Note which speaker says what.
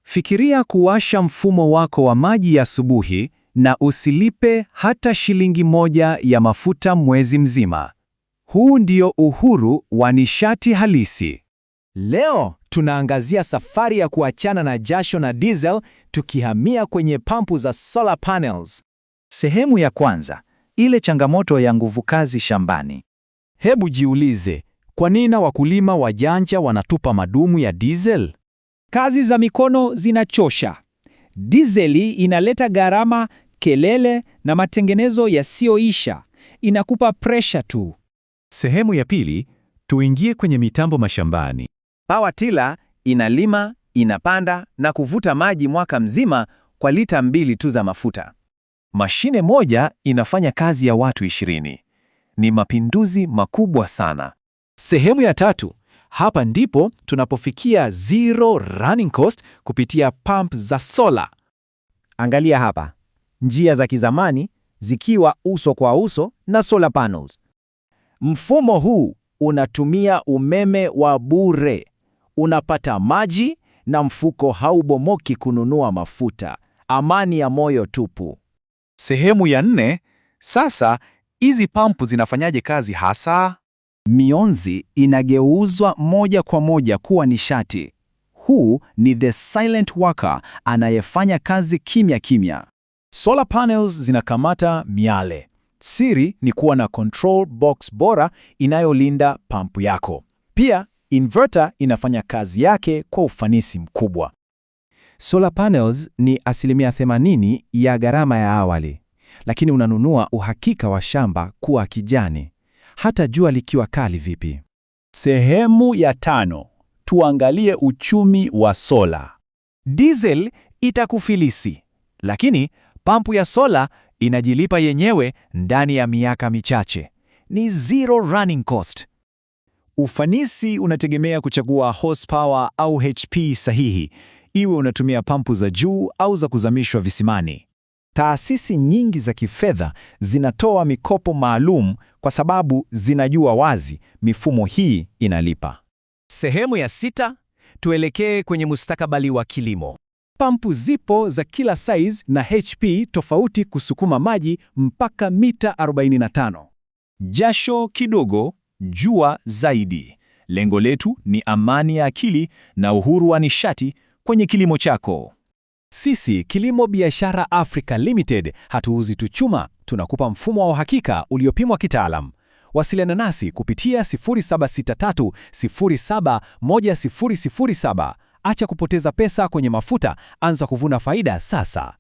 Speaker 1: Fikiria kuwasha mfumo wako wa maji asubuhi na usilipe hata shilingi moja ya mafuta mwezi mzima. Huu ndio uhuru wa nishati halisi.
Speaker 2: Leo tunaangazia safari ya kuachana na jasho na diesel tukihamia kwenye pampu za solar panels.
Speaker 3: Sehemu ya kwanza, ile changamoto ya nguvu kazi shambani.
Speaker 2: Hebu jiulize, kwa nini wakulima wajanja wanatupa madumu ya diesel?
Speaker 4: Kazi za mikono zinachosha. Dizeli inaleta gharama, kelele na matengenezo yasiyoisha. Inakupa pressure tu.
Speaker 1: Sehemu ya pili, tuingie kwenye mitambo mashambani.
Speaker 5: Power tiller inalima, inapanda na kuvuta maji mwaka mzima kwa lita 2 tu za mafuta. Mashine moja inafanya kazi ya watu 20. Ni mapinduzi makubwa sana.
Speaker 2: Sehemu ya tatu, hapa ndipo tunapofikia zero running cost kupitia pump za solar.
Speaker 5: Angalia hapa, njia za kizamani zikiwa uso kwa uso na solar panels. Mfumo huu unatumia umeme wa bure. Unapata maji na mfuko haubomoki kununua mafuta. Amani ya moyo tupu.
Speaker 3: Sehemu ya 4, sasa hizi pampu zinafanyaje kazi hasa?
Speaker 1: Mionzi inageuzwa moja kwa moja kuwa nishati. Huu ni the silent worker anayefanya kazi kimya kimya. Solar panels zinakamata miale. Siri ni kuwa na control box bora inayolinda pampu yako. Pia inverter inafanya kazi yake kwa ufanisi mkubwa.
Speaker 5: Solar panels ni 80% ya gharama ya awali, lakini unanunua uhakika wa shamba kuwa kijani, hata jua likiwa kali vipi.
Speaker 1: Sehemu ya 5, tuangalie uchumi wa sola. Diesel itakufilisi, lakini pampu ya sola inajilipa yenyewe ndani ya miaka michache. Ni zero running cost. Ufanisi unategemea kuchagua horsepower au HP sahihi, iwe unatumia pampu za juu au za kuzamishwa visimani. Taasisi nyingi za kifedha zinatoa mikopo maalum kwa sababu zinajua wazi mifumo hii inalipa.
Speaker 5: Sehemu ya 6, tuelekee kwenye mustakabali wa kilimo.
Speaker 1: Pampu zipo za kila size na HP tofauti kusukuma maji mpaka mita 45. Jasho kidogo, jua zaidi. Lengo letu ni amani ya akili na uhuru wa nishati kwenye kilimo chako. Sisi Kilimo Biashara Africa Limited hatuuzi tu chuma, tunakupa mfumo wa uhakika uliopimwa kitaalam. Wasiliana nasi kupitia 0763071007. Acha kupoteza pesa kwenye mafuta, anza kuvuna faida sasa.